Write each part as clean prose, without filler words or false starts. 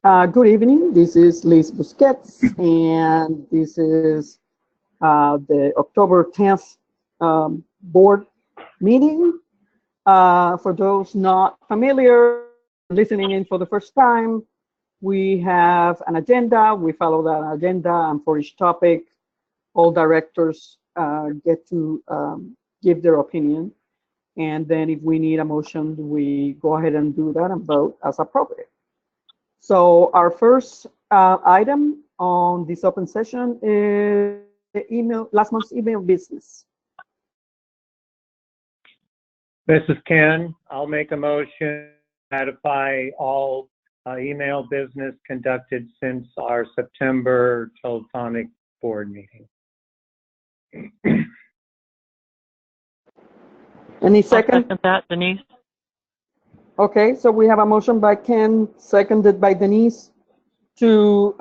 Good evening. This is Liz Busquets, and this is the October 10th board meeting. For those not familiar, listening in for the first time, we have an agenda. We follow that agenda, and for each topic, all directors get to give their opinion. And then if we need a motion, we go ahead and do that and vote as appropriate. So our first item on this open session is the last month's email business. This is Ken. I'll make a motion to ratify all email business conducted since our September telephonic board meeting. Any second? I'll second that, Denise. Okay, so we have a motion by Ken, seconded by Denise, to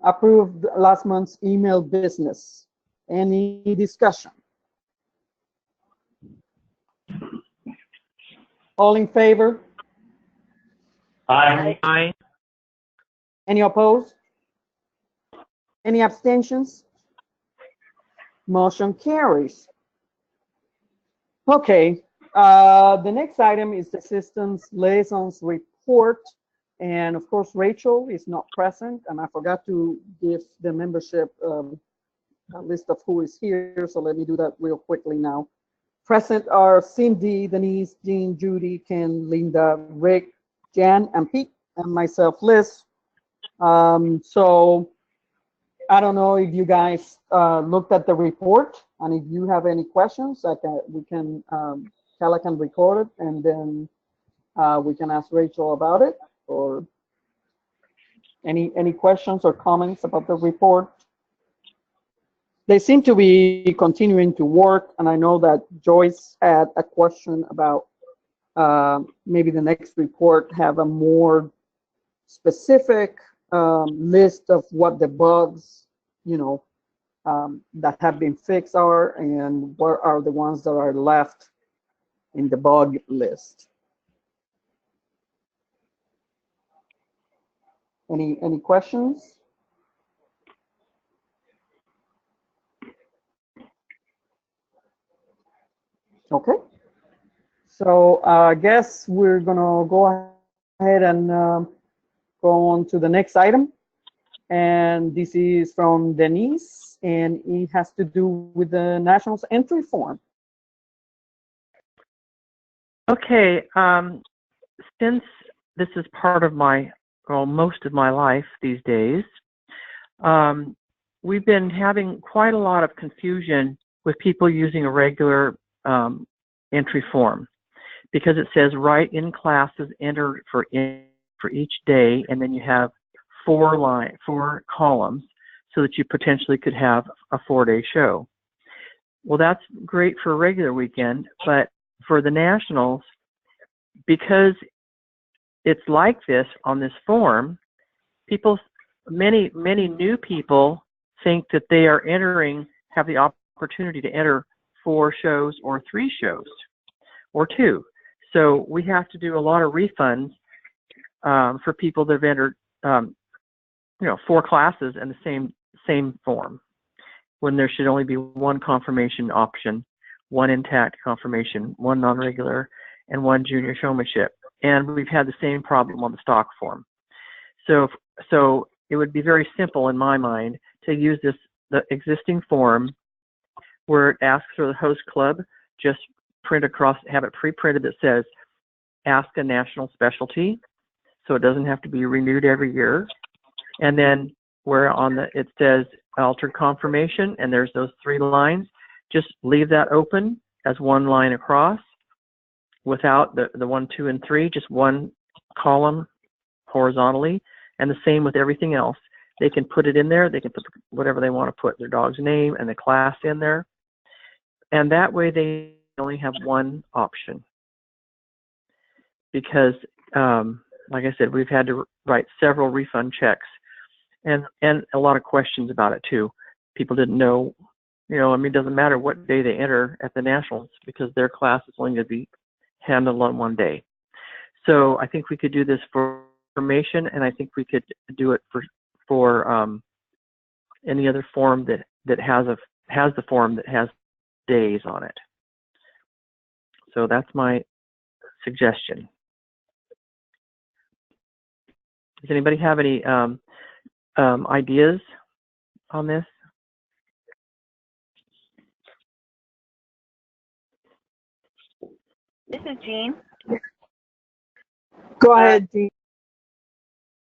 approve last month's email business. Any discussion? All in favor? Aye. Aye. Any opposed? Any abstentions? Motion carries. Okay, the next item is the Systems Liaison's report. And of course, Rachel is not present, and I forgot to give the membership a list of who is here, so let me do that real quickly now. Present are Cindy, Denise, Jean, Judy, Ken, Linda, Rick, Jan, and Pete, and myself, Liz. So I don't know if you guys looked at the report, and if you have any questions, Kala can record it, and then we can ask Rachel about it, or any questions or comments about the report. They seem to be continuing to work, and I know that Joyce had a question about maybe the next report have a more specific list of what the bugs, that have been fixed are, and what are the ones that are left in the bug list. Any questions? Okay. So I guess we're gonna go ahead and go on to the next item. And this is from Denise, and it has to do with the Nationals entry form. Okay, since this is part of most of my life these days, we've been having quite a lot of confusion with people using a regular entry form, because it says write in classes entered for each day, and then you have four columns, so that you potentially could have a 4-day show. Well, that's great for a regular weekend, but for the Nationals, because it's like this on this form, many new people think that they are have the opportunity to enter 4 shows or 3 shows or 2. So we have to do a lot of refunds for people that have entered 4 classes in the same form, when there should only be 1 confirmation option, 1 intact confirmation, 1 non-regular, and 1 junior showmanship. And we've had the same problem on the stock form. So it would be very simple in my mind to use the existing form where it asks for the host club, just print across, have it pre-printed that says ASCA National Specialty, so it doesn't have to be renewed every year. And then where it says altered confirmation, and there's those 3 lines, just leave that open as 1 line across without the 1, 2, and 3, just 1 column horizontally, and the same with everything else. They can put it in there, they can put whatever they want to put, their dog's name and the class in there, and that way they only have 1 option. Because like I said, we've had to write several refund checks, and a lot of questions about it too. People didn't know, it doesn't matter what day they enter at the Nationals, because their class is only going to be handled on 1 day. So I think we could do this for information, and I think we could do it for any other form that has the form that has days on it. So that's my suggestion. Does anybody have any ideas on this? This is Jean. Go ahead, Jean.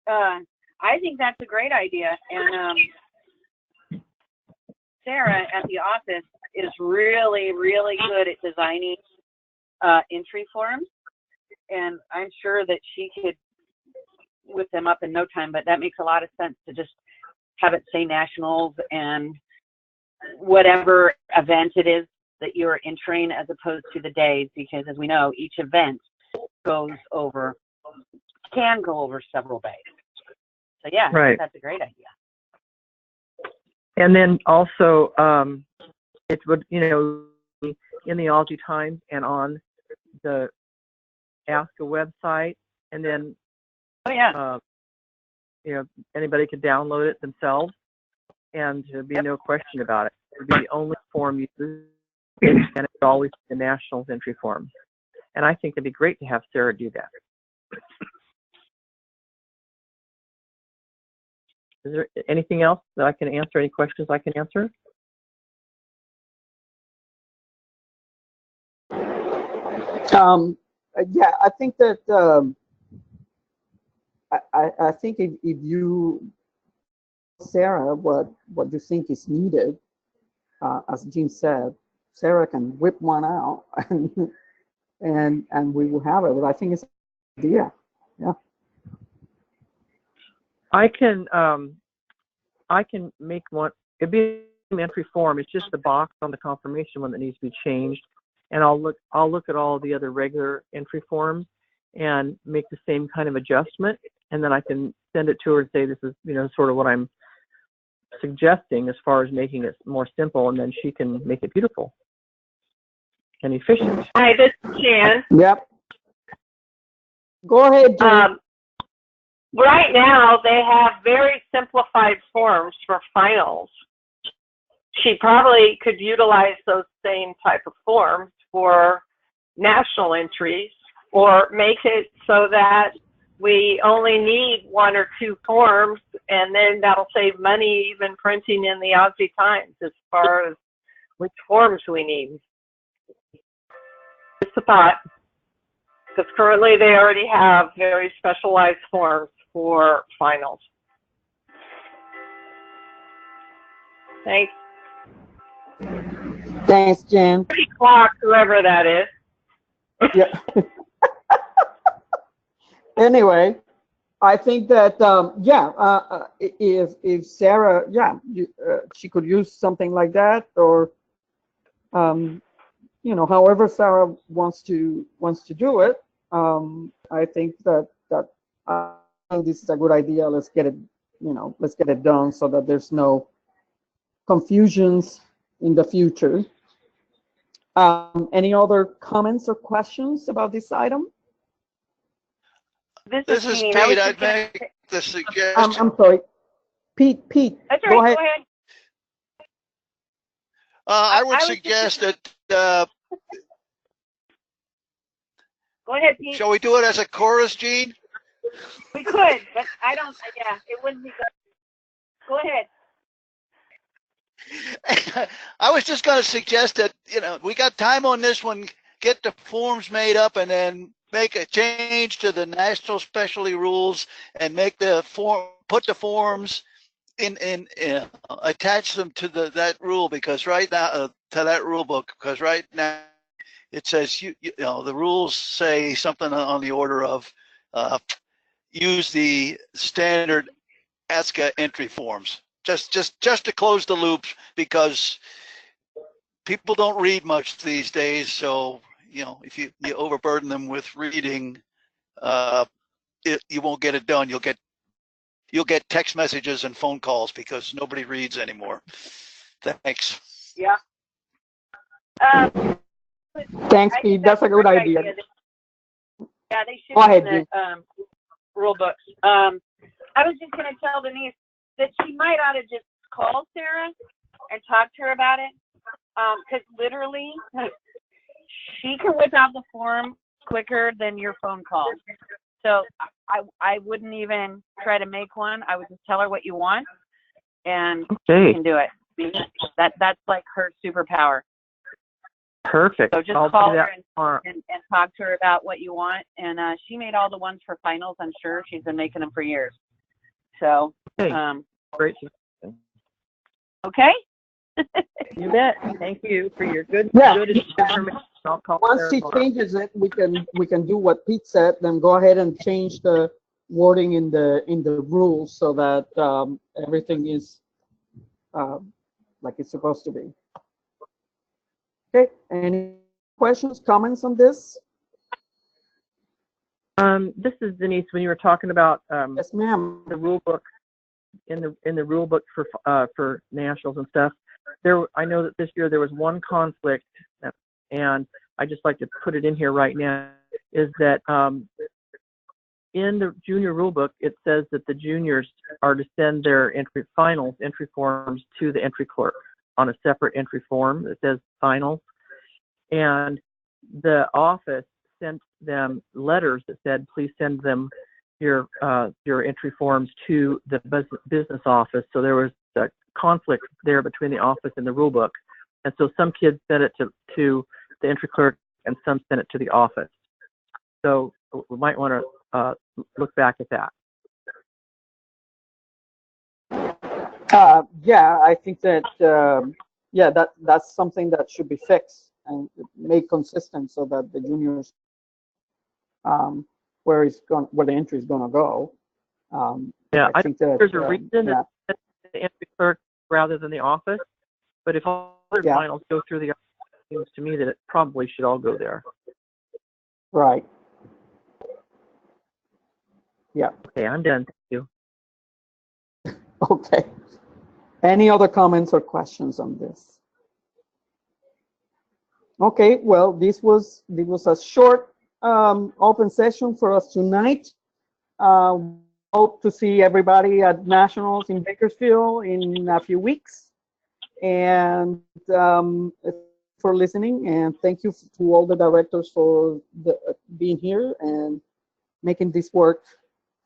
I think that's a great idea. And Sarah at the office is really, really good at designing entry forms. And I'm sure that she could whip them up in no time, but that makes a lot of sense to just have it say nationals and whatever event it is that you're entering as opposed to the days, because as we know, each event can go over several days. So yeah, Right. That's a great idea. And then also, it would, in the Aussie Times and on the ASCA website, and then, anybody could download it themselves, and there'd be no question about it. It would be the only form used, and it would always be the nationals entry form. And I think it'd be great to have Sarah do that. Is there anything else that I can answer? Any questions I can answer? Yeah, I think that I think if you, Sarah, what you think is needed, as Jean said, Sarah can whip one out and we will have it. But I think it's an idea. Yeah. I can make one. It'd be an entry form. It's just the box on the confirmation one that needs to be changed. And I'll look at all the other regular entry forms and make the same kind of adjustment. And then I can send it to her and say, this is, sort of what I'm suggesting as far as making it more simple. And then she can make it beautiful and efficient. Hi, this is Jan. Yep. Go ahead, Jean. Right now, they have very simplified forms for finals. She probably could utilize those same type of forms for national entries, or make it so that we only need 1 or 2 forms, and then that'll save money even printing in the Aussie Times as far as which forms we need. Just a thought, because currently they already have very specialized forms for finals. Thanks. Thanks, Jan. Pretty clock, whoever that is. Yeah. Anyway, I think that if Sarah, she could use something like that, or however Sarah wants to do it. I think that this is a good idea. Let's get it done so that there's no confusions in the future. Any other comments or questions about this item? This is Jean. Pete. I'd make the suggestion. I'm sorry. Pete, That's go right. ahead. I would suggest that, Go ahead, Pete. shall we do it as a chorus, Gene? We could, but I don't. Yeah, it wouldn't be good. Go ahead. I was just going to suggest that, we got time on this one, get the forms made up, and then make a change to the national specialty rules and make the put the forms in attach them to that rule, because right now to that rule book, because right now it says the rules say something on the order of use the standard ASCA entry forms, just to close the loops, because people don't read much these days. So if you overburden them with reading, you won't get it done. You'll get text messages and phone calls because nobody reads anymore. Thanks. Yeah. Thanks, Pete. That's a good idea. Yeah, they should. Go ahead, Jean. rule books. I was just going to tell Denise that she might ought to just call Sarah and talk to her about it. Because literally, she can whip out the form quicker than your phone call. So I wouldn't even try to make one. I would just tell her what you want, and she can do it. That's like her superpower. Perfect. So just I'll call do her that and talk to her about what you want. And she made all the ones for finals. I'm sure she's been making them for years. So, great. Okay. You bet. Thank you for your good information. I'll call Once she changes it, we can do what Pete said. Then go ahead and change the wording in the rules so that everything is like it's supposed to be. Okay. Any questions, comments on this? This is Denise. When you were talking about Yes, ma'am. the rule book in the rule book for nationals and stuff, I know that this year there was one conflict, and I just like to put it in here right now, is that in the junior rule book it says that the juniors are to send their entry forms to the entry clerk on a separate entry form that says finals, and the office sent them letters that said please send them your entry forms to the business office. So there was a conflict there between the office and the rule book, and so some kids sent it to the entry clerk and some sent it to the office. So we might want to look back at that. Yeah, I think that that's something that should be fixed and made consistent so that the juniors where the entry is going to go. I think that there's a reason that the entry clerk rather than the office, but if all other finals go through the office, it seems to me that it probably should all go there. Right. Yeah. Okay, I'm done. Thank you. Okay. Any other comments or questions on this? Okay, well, this was a short open session for us tonight. Hope to see everybody at Nationals in Bakersfield in a few weeks. And for listening, and thank you to all the directors for being here and making this work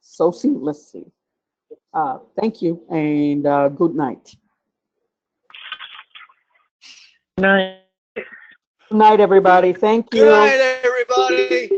so seamlessly. Thank you, and good night. Good night. Good night, everybody. Thank you. Good night, everybody.